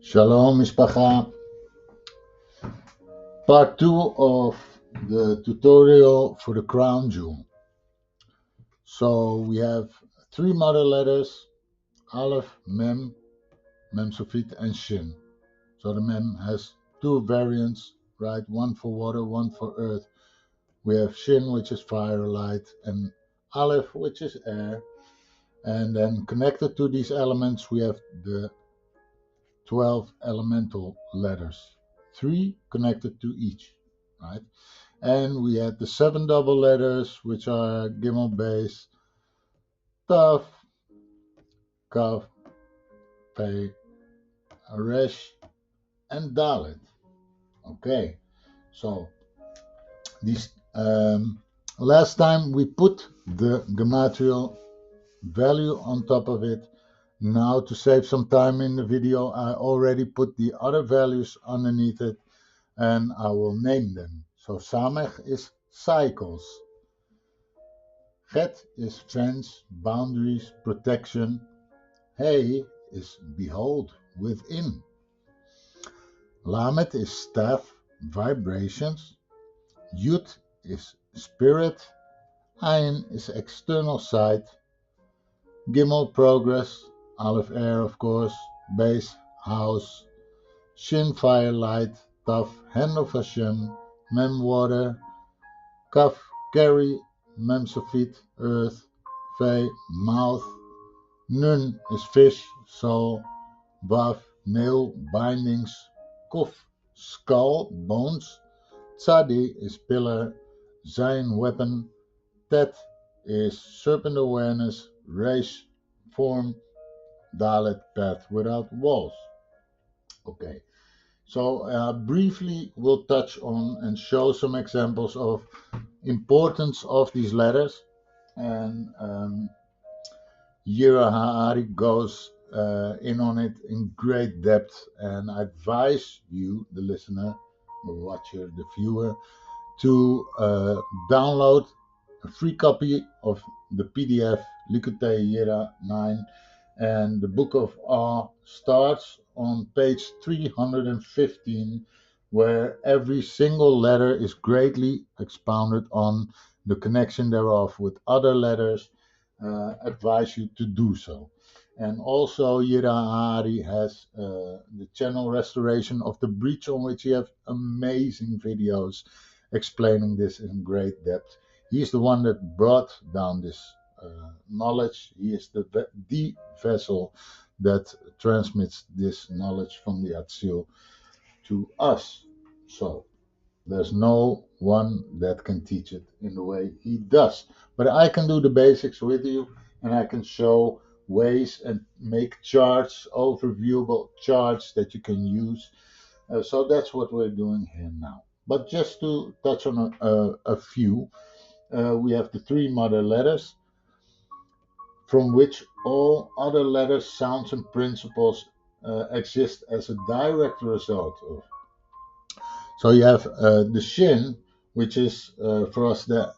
Shalom, Mishpacha. Part 2 of the tutorial for the crown jewel. So we have three mother letters, Aleph, Mem, Mem Sofit, and Shin. So the Mem has two variants, right? One for water, one for earth. We have Shin, which is fire, light, and Aleph, which is air. And then connected to these elements, we have the 12 elemental letters, three connected to each, right? And we had the seven double letters, which are Gimel base, Taf, Kaf, Pe, Resh, and Dalet. Okay, so these last time we put the gematria value on top of it. Now, to save some time in the video, I already put the other values underneath it, and I will name them. So Samech is cycles. Chet is fence, boundaries, protection. Hey is behold, within. Lamet is staff, vibrations. Yud is spirit. Ayin is external sight. Gimel, progress. Aleph, air, of course. Base, house. Shin, fire, light. Taf, hand of Hashem. Mem, water. Kaf, carry. Mem, sofit, earth. Fe, mouth. Nun is fish, soul. Vav, nail, bindings. Kuf, skull, bones. Tzadi is pillar. Zayin, weapon. Tet is serpent awareness. Resh, form. Dalet, path without walls. Okay, so briefly we'll touch on and show some examples of importance of these letters, and Yira Ha'ari goes in on it in great depth, and I advise you, the listener, the watcher, the viewer, to download a free copy of the PDF Likkutei Yira 9, and the Book of Awe starts on page 315, where every single letter is greatly expounded on the connection thereof with other letters. Advise you to do so. And also, Yira Hari has the channel restoration of the breach, on which he has amazing videos explaining this in great depth. He's the one that brought down this knowledge. He is the vessel that transmits this knowledge from the Atzil to us. So there's no one that can teach it in the way he does. But I can do the basics with you, and I can show ways and make charts, overviewable charts that you can use. So that's what we're doing here now. But just to touch on a few, we have the three mother letters, from which all other letters, sounds, and principles exist as a direct result of. So you have the Shin, which is for us the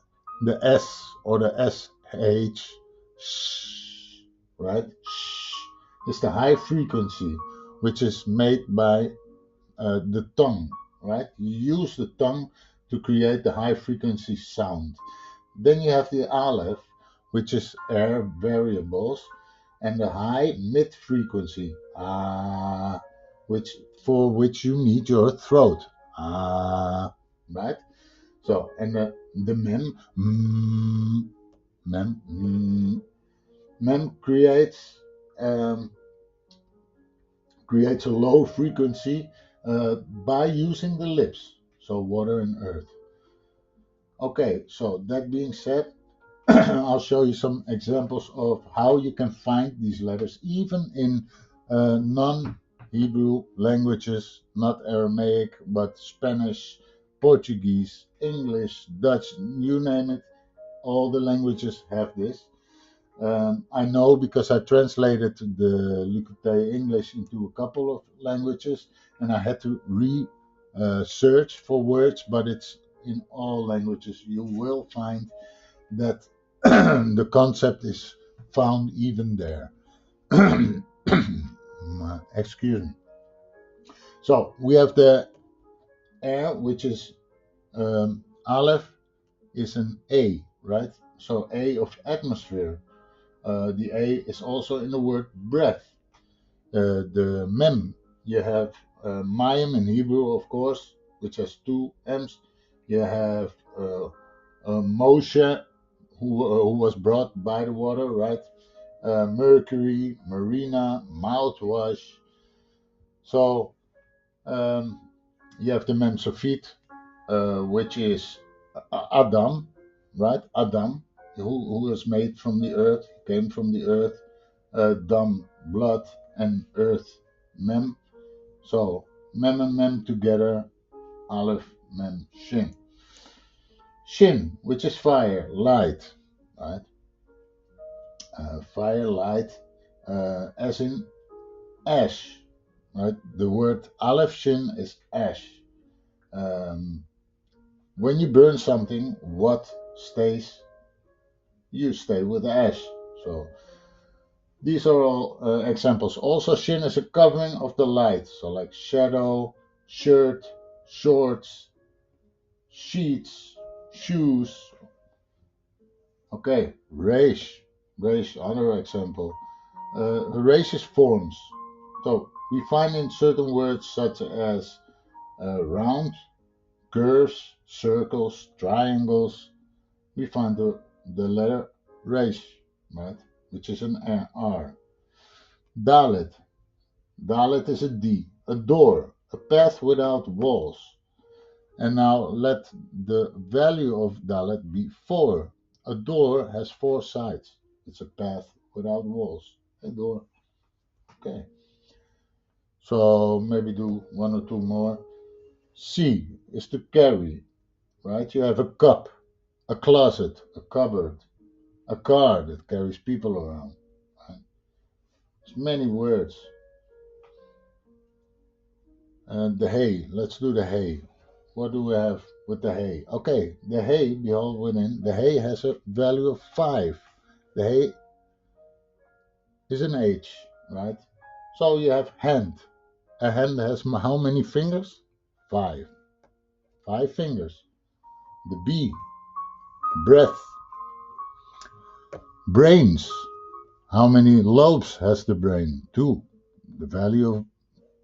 S or the SH, right? Sh is the high frequency, which is made by the tongue, right? You use the tongue to create the high frequency sound. Then you have the Aleph, which is air variables, and the high mid frequency, for which you need your throat, right? So, and the mem, mem creates a low frequency by using the lips, so water and earth. Okay, so that being said, I'll show you some examples of how you can find these letters, even in non-Hebrew languages, not Aramaic, but Spanish, Portuguese, English, Dutch, you name it. All the languages have this. I know because I translated the Likkutei English into a couple of languages, and I had to search for words, but it's in all languages. You will find that the concept is found even there. Excuse me. So we have the air, which is Aleph is an A, right? So A of atmosphere. The A is also in the word breath. The mem, you have Mayim in Hebrew, of course, which has two M's. You have Moshe, who was brought by the water, right? Mercury, Marina, mouthwash. So um, you have the Mem Sofit, which is Adam, right? Adam, who was made from the earth, came from the earth. Dam, blood, and earth, Mem. So Mem and Mem together, Aleph, Mem, Shin. Shin, which is fire, light, right? Fire, light, as in ash, right? The word Aleph Shin is ash. Um, when you burn something, what stays? You stay with ash. So these are all examples. Also, Shin is a covering of the light. So like shadow, shirt, shorts, sheets, shoes. Okay, Reish. Reish, other example. Reish is forms. So we find in certain words such as round, curves, circles, triangles, we find the letter Reish, right? Which is an R. Dalet. Dalet is a D, a door, a path without walls. And now let the value of Dalet be 4. A door has 4 sides. It's a path without walls. A door. Okay. So maybe do one or two more. C is to carry, right? You have a cup, a closet, a cupboard, a car that carries people around. Right? There's many words. And the hay, let's do the hay. What do we have with the hay? Okay, the hay, behold within, the hay has a value of 5. The hay is an H, right? So you have hand. A hand has how many fingers? 5. 5 fingers. The B, breath. Brains. How many lobes has the brain? 2. The value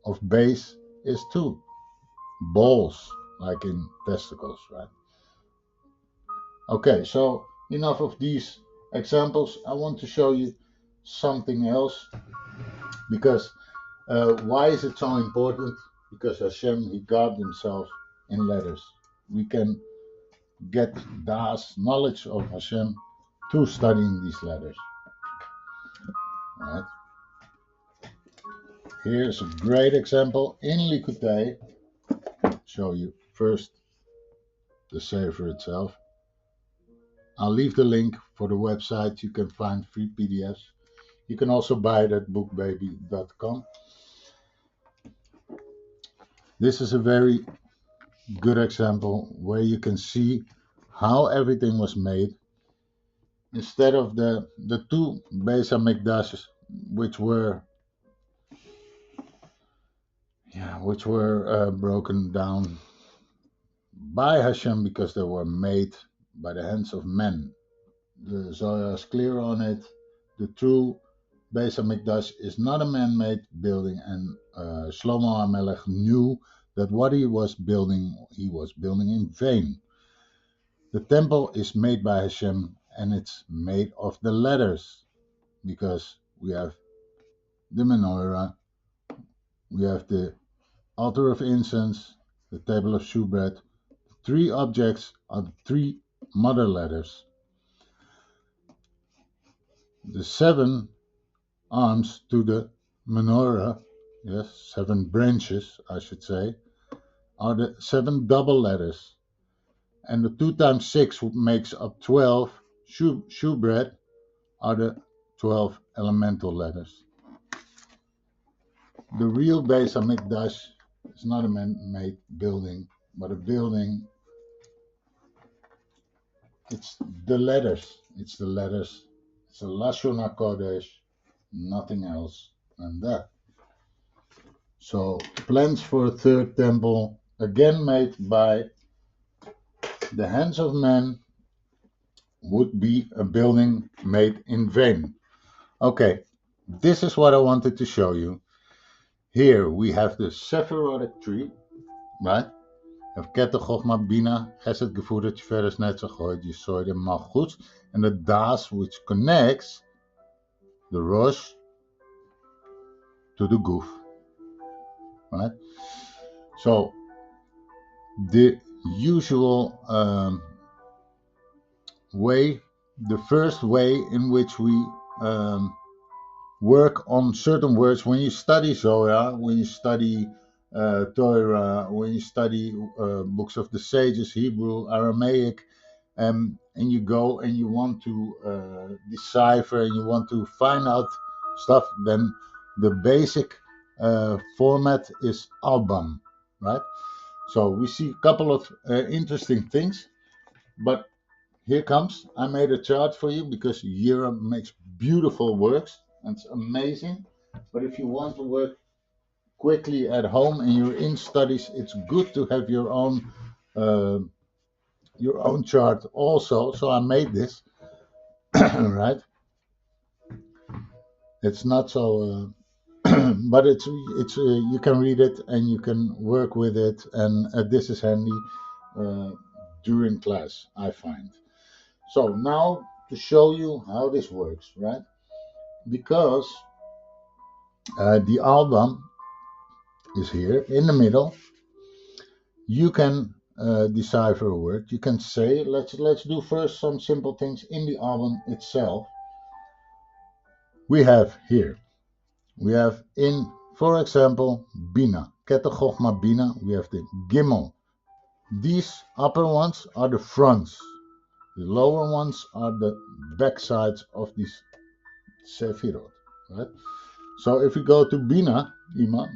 of base is 2. Balls, like in testicles, right? Okay, so enough of these examples. I want to show you something else because why is it so important? Because Hashem, he carved himself in letters. We can get Das, knowledge of Hashem, through studying these letters. All right. Here's a great example in Likkutei. Show you first the Sefer itself. I'll leave the link for the website. You can find free PDFs. You can also buy it at bookbaby.com. This is a very good example where you can see how everything was made. Instead of the two Beis HaMikdash, which were broken down by Hashem because they were made by the hands of men. The Zohar is clear on it. The true Beis HaMikdash is not a man-made building, and Shlomo HaMelech knew that what he was building in vain. The temple is made by Hashem, and it's made of the letters, because we have the menorah, we have the altar of incense, the table of shewbread. 3 objects are the 3 mother letters. The 7 arms to the menorah, yes, 7 branches, I should say, are the 7 double letters. And the 2 times 6 makes up 12 shewbread are the 12 elemental letters. The real Beis HaMikdash is not a man-made building, but a building. It's the letters. It's the letters. It's a Lashon HaKodesh, nothing else than that. So plans for a third temple, again made by the hands of men, would be a building made in vain. Okay, this is what I wanted to show you. Here we have the Sephirotic tree, right? Je hebt Keter, Chochma, Bina, Chesed, Gevoerd, Tiferes, Netzach, Yesod, and Malchut, and the Das, which connects the Rosh to the Guf, right? So the usual way, the first way in which we work on certain words, when you study Zohar, when you study Torah, when you study books of the sages, Hebrew, Aramaic, and you go and you want to decipher and you want to find out stuff, then the basic format is Albam, right? So we see a couple of interesting things, but here comes. I made a chart for you because Yira makes beautiful works and it's amazing. But if you want to work quickly at home and you're in studies, it's good to have uh, your own chart also. So I made this, right? It's not so, but it's you can read it and you can work with it, and this is handy during class, I find. So now to show you how this works, right? Because the album is here in the middle. You can decipher a word. You can say, let's do first some simple things in the album itself. We have here, we have in, for example, Bina, Keter Chochma Bina. We have the Gimel. These upper ones are the fronts. The lower ones are the back sides of these Sefirot, right? So if we go to Bina, Ima,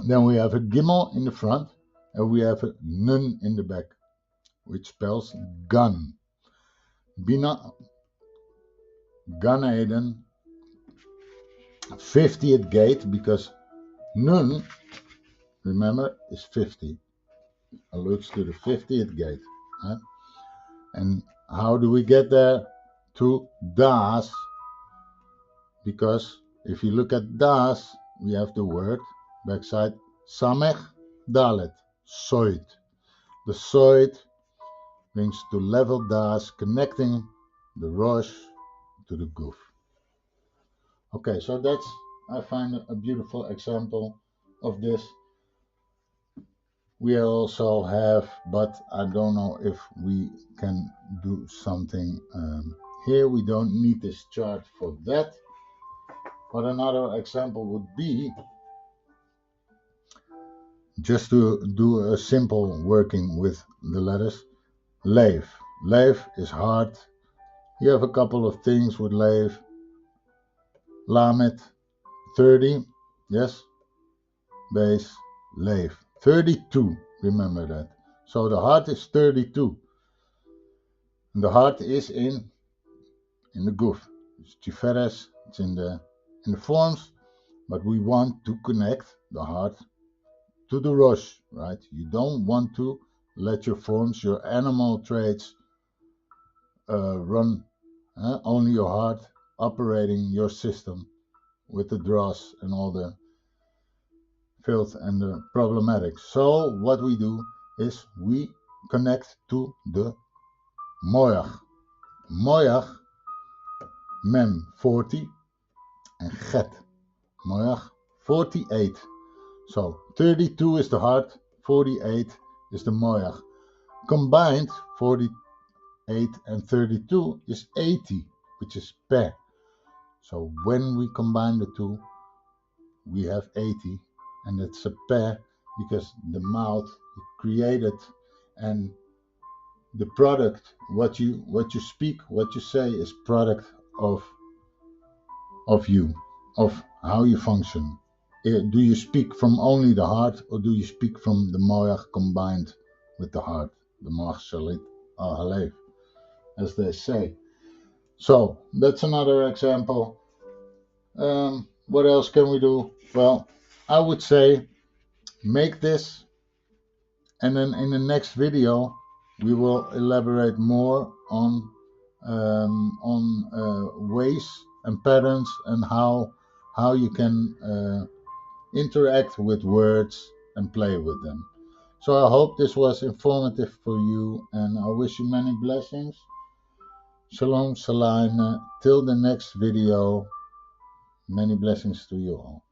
then we have a Gimel in the front and we have a Nun in the back, which spells gun. Bina, Gan Eden, 50th gate, because Nun, remember, is 50. Alludes to the 50th gate. Right? And how do we get there? To Das, because if you look at Das, we have the word backside Samech Dalet, Soit. The Soit means to level Das, connecting the Rosh to the Guf. Okay, so that's, I find a beautiful example of this. We also have, but I don't know if we can do something here. We don't need this chart for that. But another example would be just to do a simple working with the letters. Lev. Lev is hard. You have a couple of things with Lev. Lamet, 30. Yes. Base, Lev. 32. Remember that. So the heart is 32. And the heart is in the Guf. It's Tiferes. It's in the forms. But we want to connect the heart to the Rosh, right? You don't want to let your forms, your animal traits run, only your heart operating your system with the dross and all the filth and the problematic. So what we do is we connect to the Moyach. Moyach, Mem 40 and Chet. Moyach 48. So 32 is the heart, 48 is the Moyach. Combined, 48 and 32 is 80, which is Peh. So when we combine the two, we have 80, and it's a Peh because the mouth created, and the product, what you speak, what you say, is product of you, of how you function. Do you speak from only the heart, or do you speak from the moach combined with the heart? The moach shalit al halev, as they say. So that's another example. What else can we do? Well, I would say make this, and then in the next video we will elaborate more on ways and patterns and how you can interact with words and play with them. So I hope this was informative for you, and I wish you many blessings. Shalom, salam. Till the next video, many blessings to you all.